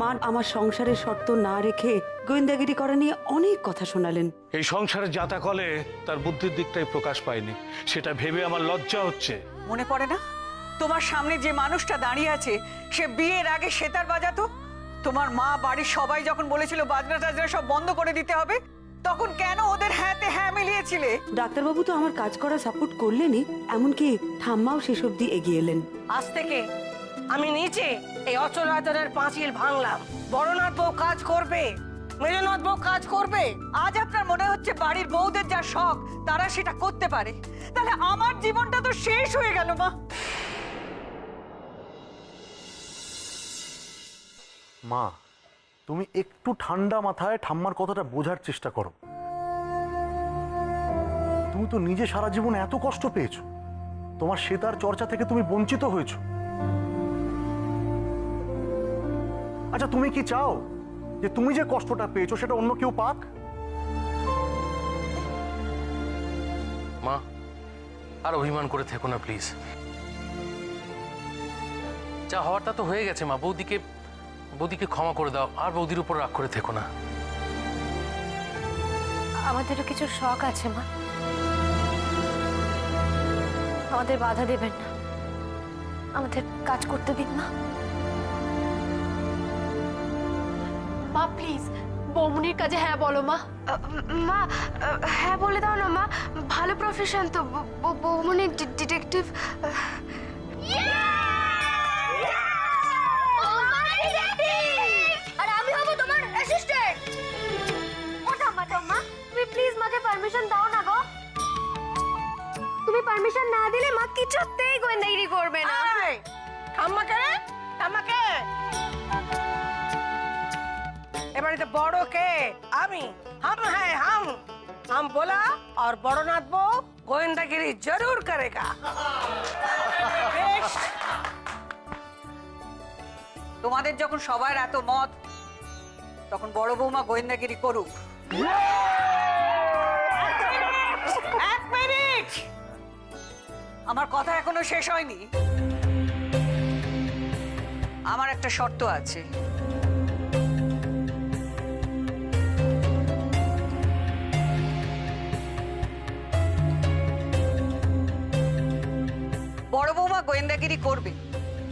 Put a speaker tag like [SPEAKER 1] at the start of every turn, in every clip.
[SPEAKER 1] মা আমার সংসারের শর্ত না রেখে গোয়েন্দাগিরি করা নিয়ে অনেক কথা শোনালেন।
[SPEAKER 2] এই সংসারে জাতাকলে তার বুদ্ধির দিকটাই প্রকাশ পায়নি, সেটা ভেবে আমার লজ্জা হচ্ছে।
[SPEAKER 3] মনে পড়ে না তোমার সামনে যে মানুষটা দাঁড়িয়ে আছে, সে বিয়ের আগে সেতার বাজাতো। তোমার মা বাড়ির সবাই যখন বলেছিল বাজনা টাজনা সব বন্ধ করে দিতে হবে, তখন কেন ওদের হ্যাঁতে হ্যাঁ মিলিয়েছিলে?
[SPEAKER 1] ডাক্তারবাবু তো আমার কাজ করা সাপোর্ট করলেনই, এমনকি ঠাম্মাও শেষ অব্দি এগিয়ে এলেন।
[SPEAKER 4] আজ থেকে আমি নিচে এই অচলায়তনের পাঁচিল ভাঙলাম। বড়নাথ বউ কাজ করবে, মেজনাথ বউ কাজ করবে।
[SPEAKER 3] আজ আপনার মনে হচ্ছে বাড়ির বউদের যা শখ তারা সেটা করতে পারে, তাহলে আমার জীবনটা তো শেষ হয়ে গেল মা।
[SPEAKER 5] মা, তুমি একটু ঠান্ডা মাথায় ঠাম্মার কথাটা বোঝার চেষ্টা করো। তুমি তো নিজে সারা জীবন এত কষ্ট পেয়েছো, তোমার সেতার চর্চা থেকে তুমি বঞ্চিত হয়েছো। আচ্ছা, তুমি কি চাও যে তুমি যে কষ্টটা পেয়েছো সেটা অন্য কেউ পাক?
[SPEAKER 6] মা, আর অভিমান করে থেকো না প্লিজ। যা হওয়ার তা তো হয়ে গেছে মা। বৌদিকে ক্ষমা করে দাও, আর বৌদির উপর রাগ করে থেকো না।
[SPEAKER 7] আমাদেরও কিছু শখ আছে মা, আমাদের বাধা দেবেন না, আমাদের কাজ করতে দিন না। মা প্লিজ বৌমনির কাজে হ্যাঁ বলো মা।
[SPEAKER 8] মা হ্যাঁ বলে দাও না মা, ভালো প্রফেশন তো বৌমনি ডিটেকটিভ।
[SPEAKER 7] আর আমি হব তোমার অ্যাসিস্ট্যান্ট। ওটা মা তুমি প্লিজ মাকে পারমিশন দাও না গো। তুমি পারমিশন না দিলে মা কিছুতেই গোয়েন্দাগিরি করবে না।
[SPEAKER 4] ঠাম্মাকে ঠাম্মাকে এবারে তো বড় কে? আমি। हम है हम बोला और बड़नाथ वो गोविंदागिरी जरूर करेगा।
[SPEAKER 3] তোমাদের যখন সবার এত মত, তখন বড় বৌমা গোয়েন্দাগিরি করুক। এক মিনিট, আমার কথা এখনো শেষ হয়নি। আমার একটা শর্ত আছে। বড় বৌমা গোয়েন্দাগিরি করবে,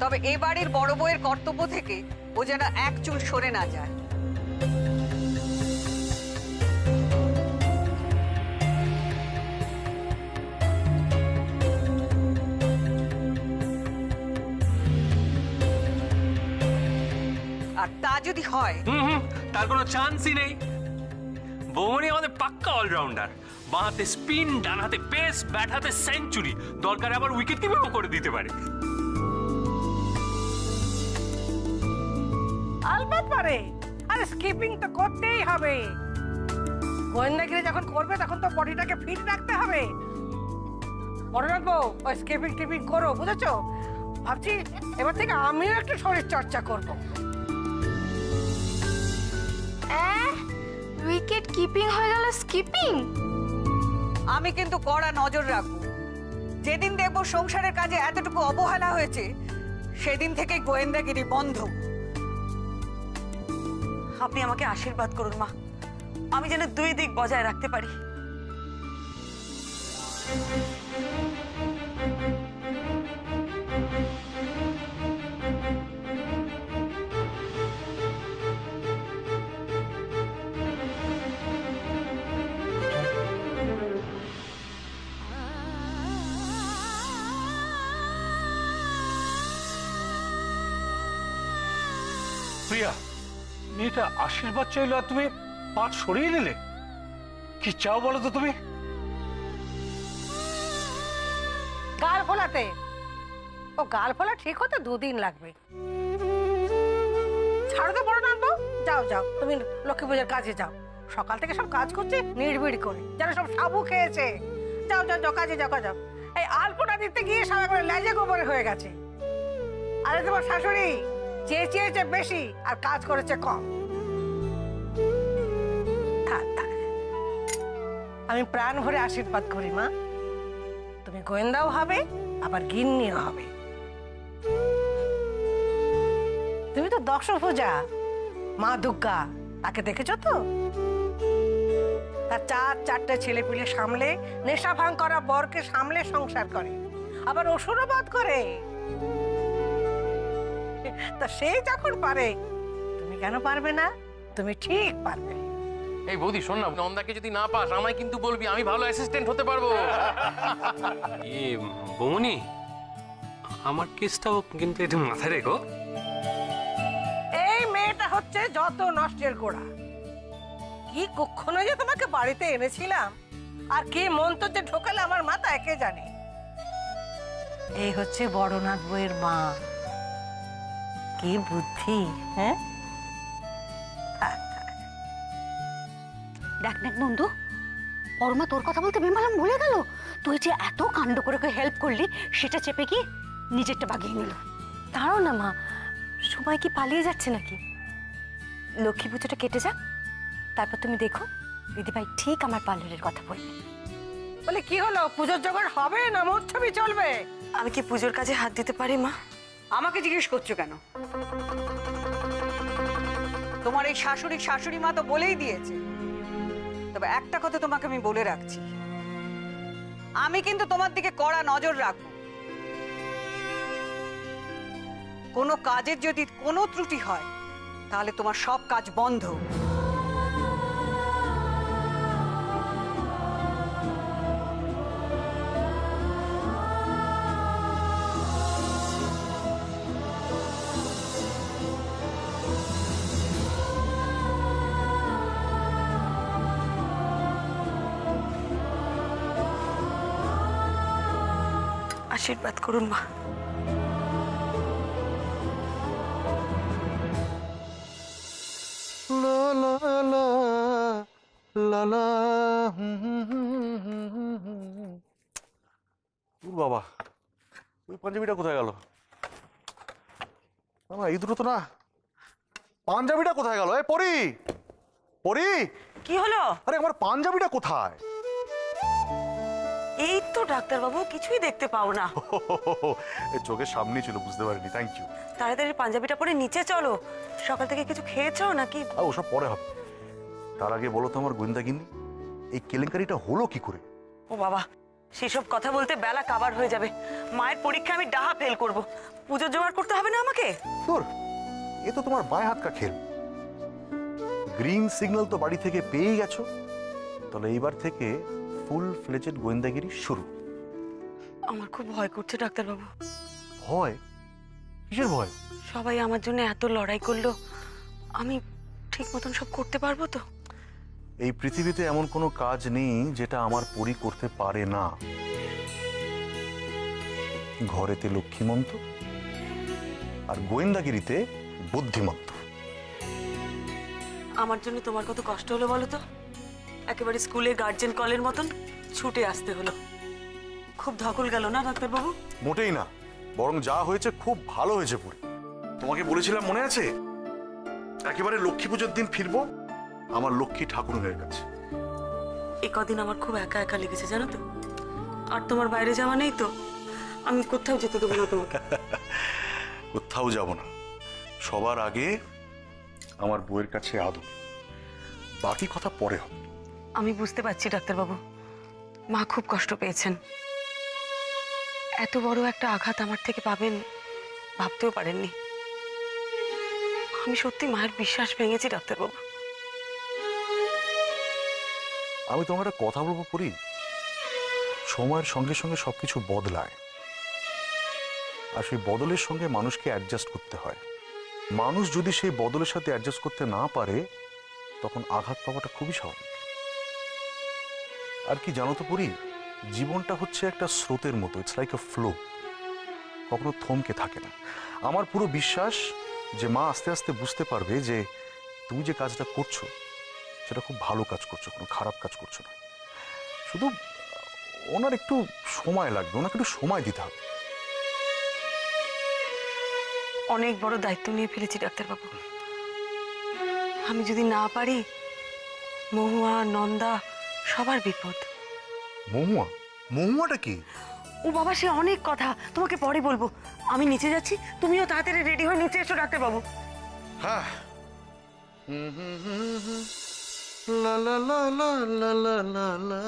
[SPEAKER 3] তবে এ বাড়ির বড় বউয়ের কর্তব্য থেকে ও যেন এক চুল সরে না যায়। আর তা যদি হয়,
[SPEAKER 9] তার কোনো চান্সই নেই। বৌমনি আমাদের পাক্কা অলরাউন্ডার, বাঁ হাতে স্পিন, ডান হাতে পেস, ব্যাট হাতে সেঞ্চুরি, দরকারে আবার উইকেট কিপিংও করে দিতে পারে।
[SPEAKER 4] আলবাত পারে, আরে স্কিপিং তো করতেই হবে। গোয়েন্দাগিরি যখন করবে তখন তো বডিটাকে ফিট রাখতে হবে। মনে রাখবো, ওই স্কিপিং টিপিং করো, বুঝেছো? ভাবছি এবার থেকে আমিও একটু শরীর চর্চা করবো।
[SPEAKER 8] উইকেট কিপিং হয়ে গেল স্কিপিং।
[SPEAKER 3] আমি কিন্তু কড়া নজর রাখবো। যেদিন দেখবো সংসারের কাজে এতটুকু অবহেলা হয়েছে, সেদিন থেকে গোয়েন্দাগিরি বন্ধ।
[SPEAKER 1] আপনি আমাকে আশীর্বাদ করুন মা, আমি যেন দুই দিক বজায় রাখতে পারি।
[SPEAKER 2] প্রিয়া, মেয়েটা আশীর্বাদ চাইলো আর তুমি পাট সরিয়ে নিলে। কি চাও বলো তো তুমি?
[SPEAKER 4] গাল ফোলাতে? ও গাল ফোলা ঠিক হতে 2 দিন লাগবে। ছাড়ো তো বড় নামবো, যাও যাও, তুমি লক্ষ্মী পূজার কাজে যাও। সকাল থেকে সব কাজ করছে নির্বিড় করে, যেন সব সাবু খেয়েছে। যাও যাও যাও, কাজে যাও যাও। এই আলপনা দিতে গিয়ে সব একবারে লেজে গোবরে হয়ে গেছে। আরে তোমার শাশুড়ি চেয়েছে বেশি আর কাজ করেছে কম। থাক থাক, আমি প্রাণ ভরে আশীর্বাদ করি মা, তুমি গোয়েন্দাও হবে আবার গিন্নিও হবে। তুমি তো দশভুজা, মা দুর্গা, তাকে দেখেছো তো? তার চারটে ছেলে পিলে সামলে, নেশা ভাঙ করা বরকে সামলে সংসার করে, আবার অসুরও বধ করে। তা সেই যখন পারে, তুমি কেন পারবে না? তুমি ঠিক পারবে।
[SPEAKER 6] এই বৌদি শোন না, নন্দাকে যদি না পাস আমায় কিন্তু বলবি, আমি ভালো অ্যাসিস্ট্যান্ট হতে পারবো।
[SPEAKER 9] বৌমনি, আমার কেসটাও কিন্তু একটু মাথায় রেখো।
[SPEAKER 4] এই মেয়েটা হচ্ছে যত নষ্টের গোড়া। কি কখনো যে তোমাকে বাড়িতে এনেছিলাম আর কি মন্ত্র যে ঢোকালে আমার মাথায় কে জানে। এই হচ্ছে বড়নাথ বইয়ের মা। কি বুদ্ধি! হ্যাঁ,
[SPEAKER 1] দেখ দেখ নন্দু, পরমা তোর কথা বলতে বেমালাম ভুলে গেল। তুই যে এত কাণ্ড করে হেল্প করলি, সেটা চেপে কি নিজেরটা বাগিয়ে নিল।
[SPEAKER 8] দাঁড়াও না মা, সময় কি পালিয়ে যাচ্ছে নাকি? লক্ষ্মী পুজোটা কেটে যাক, তারপর তুমি দেখো দিদিভাই ঠিক আমার পার্লারের কথা বলবে।
[SPEAKER 4] বলে কি হলো, পুজোর জোগাড় হবে না মৎসবী চলবে?
[SPEAKER 1] আমি কি পুজোর কাজে হাত দিতে পারি মা?
[SPEAKER 3] আমাকে জিজ্ঞেস করছো কেন? তোমার এই শাশুড়ি মা তো বলেই দিয়েছে। তবে একটা কথা তোমাকে আমি বলে রাখছি, আমি কিন্তু তোমার দিকে কড়া নজর রাখবো। কোনো কাজের যদি কোনো ত্রুটি হয়, তাহলে তোমার সব কাজ বন্ধ।
[SPEAKER 1] আশীর্বাদ করুন মা।
[SPEAKER 5] লা লা লা লা লা বাবা, ওই পাঞ্জাবিটা কোথায় গেল? না এই দুটো তো না। পাঞ্জাবিটা কোথায় গেল? এ পরি, পরি,
[SPEAKER 1] কি হলো?
[SPEAKER 5] আরে আমার পাঞ্জাবিটা কোথায়?
[SPEAKER 1] এই তো ডাক্তারবাবু, কিছুই দেখতে পাও না।
[SPEAKER 5] এই চোখের সামনেই ছিল, বুঝতে পারিনি। Thank you.
[SPEAKER 1] তাড়াতাড়ি পাঞ্জাবিটা পরে নিচে চলো। সকাল থেকে কিছু খেয়েছো নাকি?
[SPEAKER 5] ওসব পরে হবে। তার আগে বলো তো আমার গোয়েন্দাগিন্নি, এই কেলেঙ্কারিটা হলো কি করে?
[SPEAKER 1] ও বাবা, সেসব কথা বলতে বেলা কাবার হয়ে যাবে। মায়ের পরীক্ষা আমি ডাহা ফেল করব। পুজো জোগাড় করতে হবে না আমাকে?
[SPEAKER 5] তোর এ তো তোমার বাঁ হাত কা খেল। গ্রিন সিগন্যাল তো বাড়ি থেকে পেয়েই গেছো, তাহলে এইবার থেকে ফুল ফ্লেজেড গোয়েন্দাগিরি শুরু।
[SPEAKER 1] আমার খুব ভয় করছে ডাক্তারবাবু।
[SPEAKER 5] ভয়? কিসের ভয়?
[SPEAKER 1] সবাই আমার জন্য এত লড়াই করলো, আমি ঠিক মতন সব করতে পারবো তো?
[SPEAKER 5] এই পৃথিবীতে এমন কোনো কাজ নেই যেটা আমার পরি করতে পারে না। ঘরেতে লক্ষ্মীমন্ত আর গোয়েন্দাগিরিতে বুদ্ধিমন্ত।
[SPEAKER 1] আমার জন্য তোমার কত কষ্ট হলো বলো তো? একেবারে স্কুলে গার্জেন কলের মতন ছুটে আসতে হলো। খুব ধকল গেল না ডাক্তারবাবু?
[SPEAKER 5] মোটেই না, বরং যা হয়েছে খুব ভালো হয়েছে। পরি, তোমাকে বলেছিলাম মনে আছে, একেবারে লক্ষ্মী পুজোর দিন ফিরবো আমার লক্ষ্মী ঠাকুরের কাছে।
[SPEAKER 1] এই কদিন আমার খুব একা একা লেগেছে জানো তো। আর তোমার বাইরে যাওয়া নেই তো, আমি কোথাও যেতে দেবো না তোমাকে।
[SPEAKER 5] কোথাও যাব না, সবার আগে আমার বউয়ের কাছে আদর, বাকি কথা পরে হবে।
[SPEAKER 1] আমি বুঝতে পারছি ডাক্তারবাবু, মা খুব কষ্ট পেয়েছেন। এত বড় একটা আঘাত আমার থেকে পাবেন ভাবতেও পারেননি। আমি সত্যি মায়ের বিশ্বাস ভেঙেছি ডাক্তারবাবু।
[SPEAKER 5] আমি তোমার একটা কথা বলবো পরি, সময়ের সঙ্গে সঙ্গে সবকিছু বদলায়, আর সেই বদলের সঙ্গে মানুষকে অ্যাডজাস্ট করতে হয়। মানুষ যদি সেই বদলের সাথে অ্যাডজাস্ট করতে না পারে, তখন আঘাত পাওয়াটা খুবই স্বাভাবিক। আর কি জানো তো পরি, জীবনটা হচ্ছে একটা স্রোতের মতো, ইটস লাইক আ ফ্লো, কখনো থমকে থাকে না। আমার পুরো বিশ্বাস যে মা আস্তে আস্তে বুঝতে পারবে যে তুমি যে কাজটা করছো সেটা খুব ভালো কাজ করছো, কোনো খারাপ কাজ করছো না। শুধু ওনার একটু সময় লাগবে, ওনাকে একটু সময় দিতে হবে।
[SPEAKER 1] অনেক বড় দায়িত্ব নিয়ে ফেলেছি ডাক্তারবাবু। আমি যদি না পারি, মহুয়া, নন্দা সবার বিপদ।
[SPEAKER 5] মহুয়া? মহুয়াটা কি?
[SPEAKER 1] ও বাবা, সে অনেক কথা, তোমাকে পরে বলবো। আমি নিচে যাচ্ছি, তুমিও তাড়াতাড়ি রেডি হয়ে নিচে এসো ডাক্তারবাবু।
[SPEAKER 5] হ্যাঁ,
[SPEAKER 10] লা লা লা লা লা লা লা লা।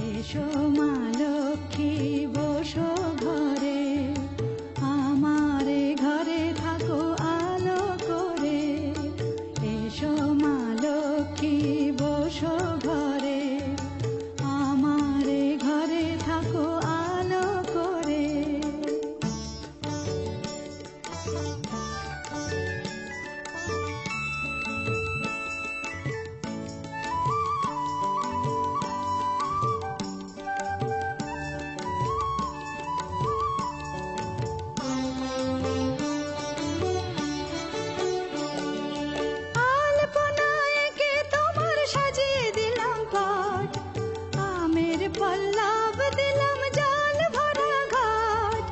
[SPEAKER 11] এসো মা লক্ষ্মী বসো ঘরে, আমারে ঘরে থাকো আলো করে। এসো মা লক্ষ্মী বসো ঘরে, আমারে ঘরে থাকো আলো করে। আলপনায় এঁকে তোমার সাজিয়ে দিলাম পট, আমের পল্লব দিলাম জল ভরা ঘট।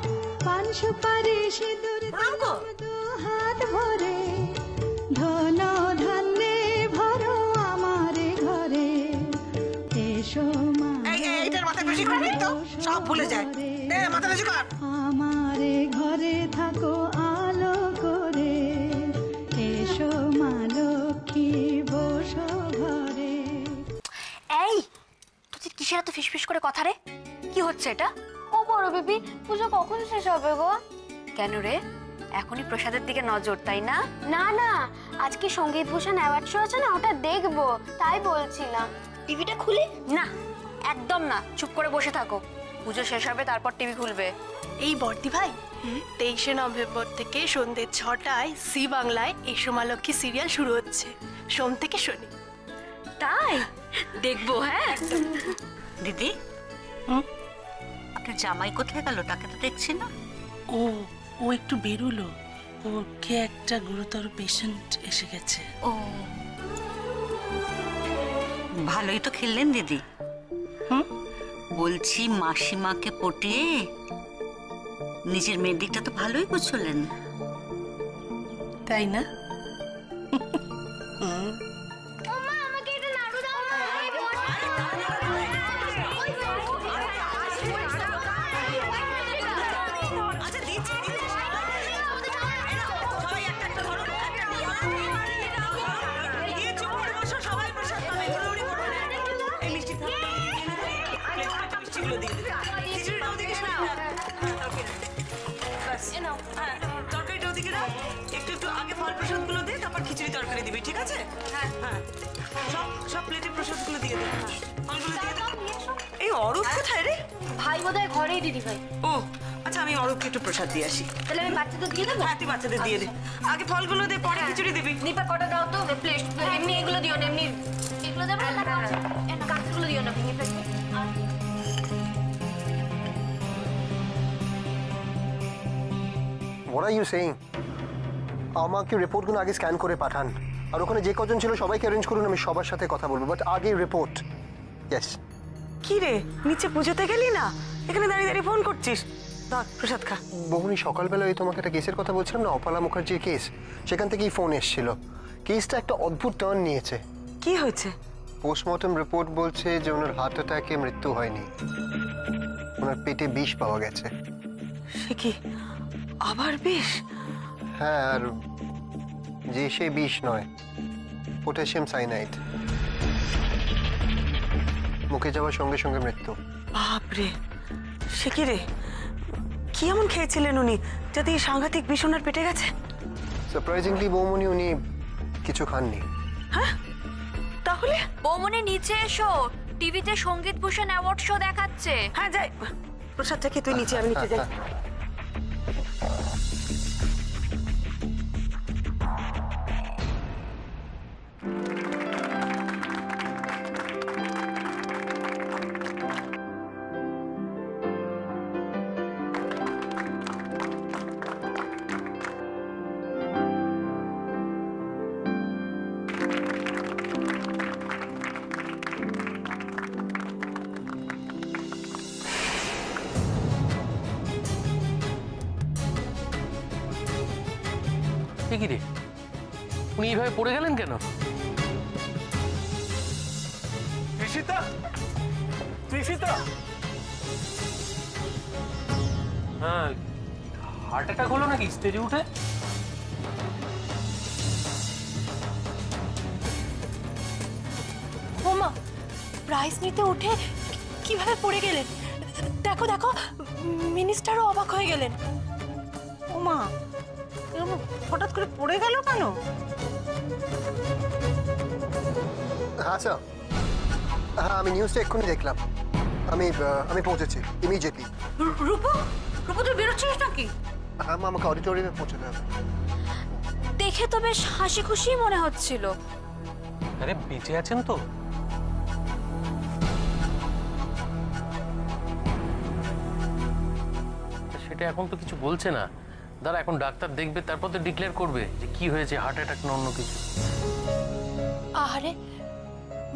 [SPEAKER 11] পান সুপারি সিঁদুর দিলাম দু হাত ভরে, ধন ধান্যে ভরো আমারে ঘরে। এসো মা
[SPEAKER 4] এইটার মাথায় বেশি করে তো সব ভুলে যায়। মাথা বেশি কর।
[SPEAKER 11] আমারে ঘরে থাকো আলো করে। এসো মা লক্ষ্মী বসো ঘরে।
[SPEAKER 8] এই তুই কিসের এত ফিসফিস করে কথা রে? কি হচ্ছে এটা?
[SPEAKER 7] ও বড় বেবি, পুজো কখন শেষ হবে গো?
[SPEAKER 8] কেন রে, এখনই প্রসাদের দিকে নজর, তাই না?
[SPEAKER 7] না না, আজকে সঙ্গীত ভূষণ অ্যাওয়ার্ড শো আছে না, ওটা দেখবো, তাই বলছিলাম।
[SPEAKER 8] টিভিটা খুলি না, একদম না, চুপ করে বসে থাকো। পুজো শেষ হবে তারপর টিভি খুলবে।
[SPEAKER 12] এই বর্দি ভাই, 23শে নভেম্বর থেকে সন্ধ্যে 6টায় জি বাংলায় এসো মা লক্ষ্মী সিরিয়াল শুরু হচ্ছে, সোম থেকে শনি।
[SPEAKER 8] তাই দেখবো। হ্যাঁ
[SPEAKER 13] দিদি, আপনার জামাই কোথায় গেল? তাকে তো দেখছি না।
[SPEAKER 12] ও একটু বেরোলো, ওকে একটা গুরুতর পেশেন্ট এসে গেছে।
[SPEAKER 13] ও, ভালোই তো খেললেন দিদি। বলছি মাসিমাকে পটিয়ে নিজের মেয়ের দিকটা তো ভালোই বুঝলেন,
[SPEAKER 12] তাই না?
[SPEAKER 7] আমাকে এটা নাড়ু দাও না।
[SPEAKER 3] আচ্ছা দিচ্ছি দিচ্ছি। সবাই একটা একটা ধরো, একটা নিয়ে গিয়ে চুপ করে বসো, সবাই প্রসাদ পাবে। হুড়োহুড়ি করো না। এই মিষ্টি থাক, মিষ্টিগুলো দিয়ে দিবে। খিচুড়িটাও দিকে নাও। ব্যাস, তরকারিটাও দিকে নাও। একটু একটু আগে ফল প্রসাদগুলো দে, তারপর খিচুড়ি তরকারি দিবি, ঠিক আছে? হ্যাঁ হ্যাঁ, সব প্লেটে প্রসাদগুলো দিয়ে দে। ফলগুলো দিয়ে দে। এই অরূপ কোথায় রে?
[SPEAKER 7] ভাই বোধহয় ঘরেই দিদি ভাই।
[SPEAKER 3] ও আচ্ছা, আমি অরূপকে একটু প্রসাদ দিয়ে আসি।
[SPEAKER 7] তাহলে আমি বাচ্চাদের দিয়ে দেবো?
[SPEAKER 3] হ্যাঁ, তুই বাচ্চাদের দিয়ে দে। আগে ফলগুলো দে, পরে খিচুড়ি দিবি।
[SPEAKER 7] নিপা কটা দাও তো প্লেট। এমনি এগুলো দিও না, এমনি এগুলো দেবো না, কাঁচগুলো দিও না ভেঙে ফেলবে।
[SPEAKER 10] What are you saying? আমাকে রিপোর্টগুলো আগে স্ক্যান করে পাঠান, আর ওখানে যে কজন ছিল সবাইকে অ্যারেঞ্জ করুন, আমি সবার সাথে কথা বলবো, বাট আগে রিপোর্ট। ইয়েস।
[SPEAKER 3] কি রে, নিচে পুজোতে গেলি না? এখানে দাঁড়িয়ে দাঁড়িয়ে ফোন করছিস? ধর প্রসাদ খা।
[SPEAKER 10] বহুনি সকালবেলা ওই তোমাকে একটা কেসের কথা বলছিলাম না, অপালা মুখার্জির কেস, সেখান থেকেই ফোন এসেছিল। কেসটা একটা অদ্ভুত টার্ন নিয়েছে।
[SPEAKER 3] কি হয়েছে?
[SPEAKER 10] পোস্টমর্টম রিপোর্ট বলছে যে ওনার হার্ট অ্যাটাকে মৃত্যু হয়নি, ওনার পেটে বিষ পাওয়া গেছে।
[SPEAKER 3] সে কি, আবার বিষ?
[SPEAKER 10] হ্যাঁ, আর যে সে বিষ নয়, পটাশিয়াম সাইনাইড। মুখে যাওয়ার সঙ্গে সঙ্গে মৃত্যু।
[SPEAKER 3] বাপরে, সে কি রে, কি এমন খেয়েছিলেন উনি যাতে এই সাংঘাতিক বিষ ওনার পেটে গেছে?
[SPEAKER 10] সারপ্রাইজিংলি বৌমনি উনি কিছু খাননি।
[SPEAKER 3] হ্যাঁ, তাহলে?
[SPEAKER 8] বৌমনি নিচে এসো, টিভিতে সঙ্গীত ভূষণ অ্যাওয়ার্ড শো দেখাচ্ছে।
[SPEAKER 3] হ্যাঁ যাই, প্রসাদটা খেয়ে তুই নিচে, আমি নিচে যাই।
[SPEAKER 6] কি রে, উনি এইভাবে পড়ে গেলেন কেন?
[SPEAKER 2] ঋষিতা, ঋষিতা,
[SPEAKER 9] হ্যাঁ, হার্ট অ্যাটাক হলো নাকি স্টেজে উঠে?
[SPEAKER 12] ওমা, প্রাইজ নিতে উঠে কিভাবে পড়ে গেলেন? দেখো দেখো, মিনিস্টারও অবাক হয়ে গেলেন।
[SPEAKER 4] ও মা, এরকম হঠাৎ করে পড়ে গেল কেন?
[SPEAKER 10] হ্যাঁ স্যার, হ্যাঁ আমি নিউজটা এক্ষুনি দেখলাম। আমি পৌঁছেছি ইমিডিয়েটলি।
[SPEAKER 8] রূপু, রূপু তুই বেরোচ্ছিস নাকি?
[SPEAKER 10] হ্যাঁ মা, আমাকে অডিটোরিয়ামে পৌঁছতে হবে।
[SPEAKER 8] দেখে তো বেশ হাসি খুশি মনে হচ্ছিল।
[SPEAKER 9] আরে বেঁচে আছেন তো?
[SPEAKER 6] সেটা এখন তো কিছু বলছে না। দাঁড়া, এখন ডাক্তার দেখবে, তারপর তো ডিক্লেয়ার করবে যে কি হয়েছে, হার্ট অ্যাটাক না অন্য কিছু।
[SPEAKER 12] আহারে,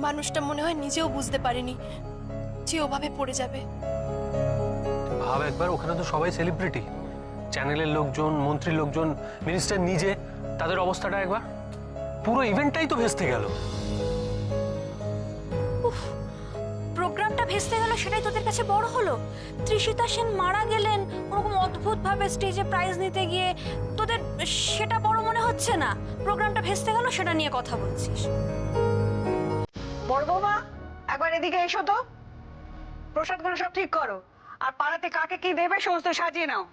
[SPEAKER 12] মানুষটা মনে হয় নিজেও বুঝতে পারেনি যে ওভাবে পড়ে যাবে।
[SPEAKER 9] ভাব একবার, ওখানে তো সবাই সেলিব্রিটি, চ্যানেলের লোকজন, মন্ত্রীর লোকজন, মিনিস্টার নিজে, তাদের অবস্থাটা একবার, পুরো ইভেন্টটাই তো ভেস্তে গেল।
[SPEAKER 8] প্রোগ্রামটা ভেস্তে গেল, সেটাই তোদের কাছে বড় হলো? তৃষিতা সেন মারা গেলেন ওরকম অদ্ভুত ভাবে স্টেজে প্রাইজ নিতে গিয়ে, তোদের সেটা বড় মনে হচ্ছে না? প্রোগ্রামটা ভেস্তে গেল সেটা নিয়ে কথা বলছিস।
[SPEAKER 3] বড় বৌমা, একবার এদিকে এসো তো। প্রসাদগুলো সব ঠিক করো, আর পাড়াতে কাকে কি দেবে সমস্ত সাজিয়ে নাও।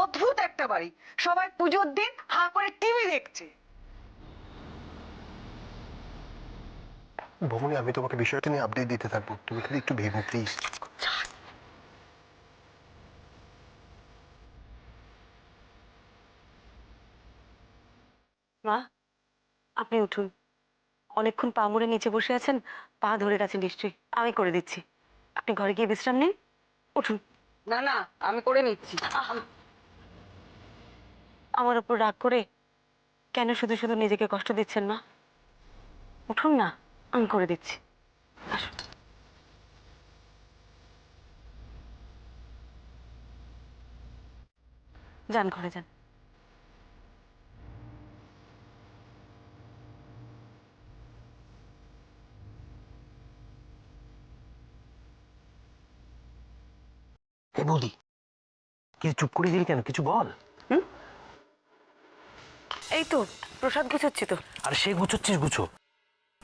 [SPEAKER 3] অদ্ভুত একটা বাড়ি, সবাই পুজোর দিন হা করে টিভি দেখছে।
[SPEAKER 10] ভৌমনি, আমি তোমাকে বিষয়টা নিয়ে আপডেট দিতে থাকবো, তুমি খালি একটু ভেবো প্লিজ।
[SPEAKER 1] মা, আপনি উঠুন। অনেকক্ষণ পা মুড়ে নিচে বসে আছেন, পা ধরে গেছে নিশ্চয়ই। আমি করে দিচ্ছি, আপনি ঘরে গিয়ে বিশ্রাম নিন। উঠুন।
[SPEAKER 3] না না, আমি করে নিচ্ছি।
[SPEAKER 1] আমার উপর রাগ করে কেন শুধু শুধু নিজেকে কষ্ট দিচ্ছেন মা? উঠুন না, আমি করে দিচ্ছি। আসুন। যান, ঘরে যান।
[SPEAKER 6] এ বৌদি, কিছু চুপ করে দিলি কেন? কিছু বল।
[SPEAKER 1] এই তো প্রসাদ গুছোচ্ছি তো।
[SPEAKER 6] আর সে গুছোচ্ছিস গুছো,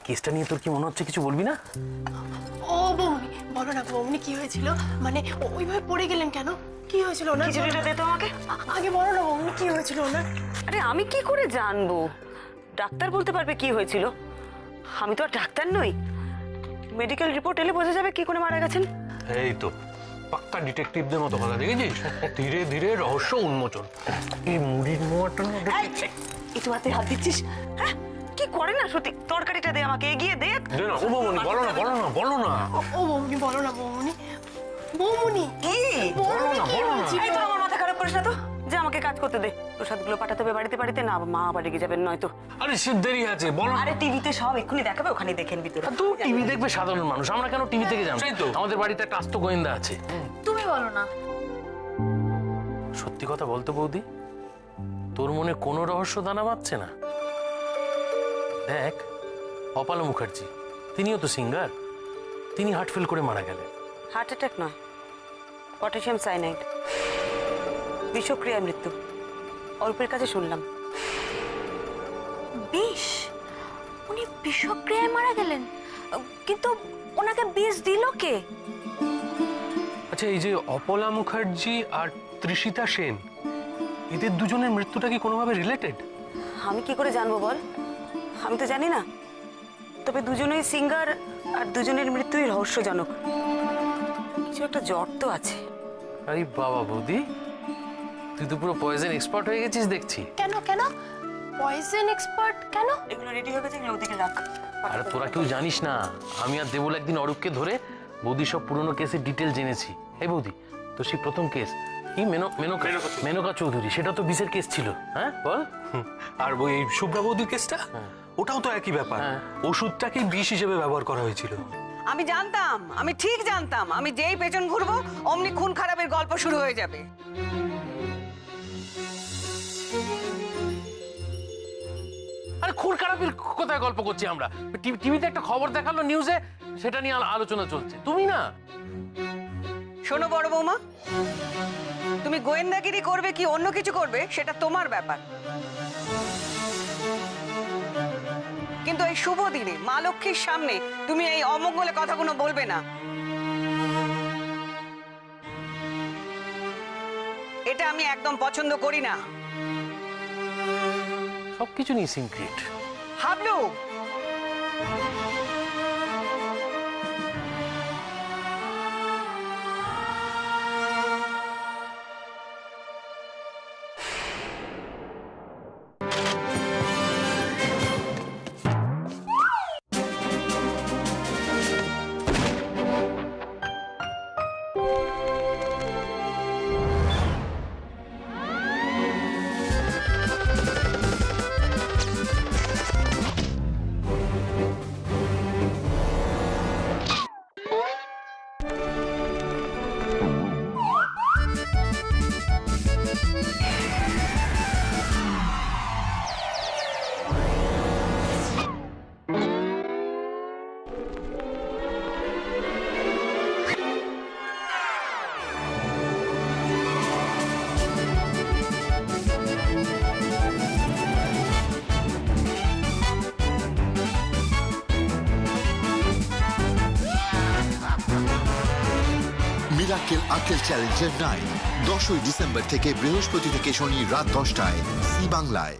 [SPEAKER 6] কেসটা নিয়ে তোর কি মনে হচ্ছে? কিছু বলবি না?
[SPEAKER 12] ও বৌমনি, বলো না বৌমনি, কি হয়েছিল? মানে ওইভাবে পড়ে গেলেন কেন? কি হয়েছিল ওনার?
[SPEAKER 1] খিচুড়িটা দে তো আমাকে।
[SPEAKER 12] আগে বলো না বৌমনি, কি হয়েছিল ওনার?
[SPEAKER 1] আরে আমি কি করে জানবো? ডাক্তার বলতে পারবে কি হয়েছিল। আমি তো আর ডাক্তার নই। মেডিকেল রিপোর্ট এলে বোঝা যাবে কি করে মারা গেছেন।
[SPEAKER 9] এই তো পাক্কা ডিটেকটিভদের মতো কথা, দেখেছিস? ধীরে ধীরে রহস্য উন্মোচন। এই মুড়ির মোয়াটা
[SPEAKER 1] একটু হাতে হাত দিচ্ছিস? হ্যাঁ, কি করে না সত্যি। তরকারিটা দে আমাকে, এগিয়ে দে।
[SPEAKER 9] দে না, ও বৌমনি, বলো না, বলো না, বলো না।
[SPEAKER 12] ও বৌমনি, বলো না বৌমনি। বৌমনি,
[SPEAKER 1] কি
[SPEAKER 9] বলো না, বলো না।
[SPEAKER 1] এই তো আমার মাথা খারাপ করিস না তো। যে আমাকে কাজ করতে দে। প্রসাদগুলো পাঠাতে হবে বাড়িতে বাড়িতে, না মা আবার রেগে যাবেন নয়তো।
[SPEAKER 9] আরে সে দেরি আছে, বলো।
[SPEAKER 1] আরে টিভিতে সব এক্ষুনি দেখাবে, ওখানে দেখেন ভিতরে।
[SPEAKER 6] তো টিভি দেখবে সাধারণ মানুষ, আমরা কেন টিভি থেকে জানবো?
[SPEAKER 9] সেই তো।
[SPEAKER 6] আমাদের বাড়িতে একটা আস্ত গোয়েন্দা আছে।
[SPEAKER 8] তুমি বলো না।
[SPEAKER 6] সত্যি কথা বলতো বৌদি, তোর মনে কোনো রহস্য দানা বাঁধছে না? দেখ, অপালা মুখার্জি, তিনিও তো সিঙ্গার, তিনি হার্ট ফেল করে মারা গেলেন।
[SPEAKER 1] হার্ট অ্যাটাক নয়, পটাশিয়াম সায়ানাইড, বিষক্রিয়া মৃত্যু। অল্পের কাছে শুনলাম।
[SPEAKER 8] বিষ? উনি বিষক্রিয়ায় মারা গেলেন? কিন্তু ওনাকে বিষ দিল কে?
[SPEAKER 9] আচ্ছা, এই যে অপলা মুখার্জি আর তৃষিতা সেন, এদের দুজনের মৃত্যুটা কি কোনোভাবে রিলেটেড?
[SPEAKER 1] আমি কি করে জানবো বল? আমি তো জানি না। তবে দুজনেই সিঙ্গার, আর দুজনের মৃত্যুই রহস্যজনক। কিছু একটা জ্বর তো আছে।
[SPEAKER 6] আরে বাবা বৌদি, তুই তো পুরো পয়জন এক্সপার্ট হয়ে গেছিস দেখছি।
[SPEAKER 12] কেন কেন পয়জন এক্সপার্ট কেন?
[SPEAKER 1] এগুলো রেডি হয়ে গেছে, এগুলো ওদিকে রাখ।
[SPEAKER 6] আর তোরা কেউ জানিস না, আমি আর দেবল একদিন অরূপকে ধরে বৌদি সব পুরনো কেসের ডিটেল জেনেছি। এই বৌদি, তো সেই প্রথম কেস কি মেনকা চৌধুরী, সেটা তো বিষের কেস ছিল। হ্যাঁ বল।
[SPEAKER 2] আর ওই শুভ্রা বৌদির কেসটা, ওটাও তো একই ব্যাপার। ওষুধটাকে বিষ হিসেবে ব্যবহার করা হয়েছিল।
[SPEAKER 3] আমি জানতাম, আমি ঠিক জানতাম, আমি যেই পেছন ঘুরবো অমনি খুন খারাপের গল্প শুরু হয়ে যাবে।
[SPEAKER 6] আরে খুন খারাপের কোথায় গল্প করছি আমরা? টিভিতে একটা খবর দেখালো নিউজে, সেটা নিয়ে আলোচনা চলছে। তুমি না
[SPEAKER 3] শোনো বড় বৌমা, তুমি গোয়েন্দাগিরি করবে কি অন্য কিছু করবে সেটা তোমার ব্যাপার, কিন্তু এই শুভ দিনে মা লক্ষ্মীর সামনে তুমি এই অমঙ্গলে কথাগুলো বলবে না। এটা আমি একদম পছন্দ করি না।
[SPEAKER 6] সবকিছু নিয়ে সিক্রেট।
[SPEAKER 3] হাবলু,
[SPEAKER 14] মিরাকেল আকেল চ্যালেঞ্জের 9 10ই ডিসেম্বর থেকে বৃহস্পতি থেকে শনি রাত 10টায় জি বাংলায়।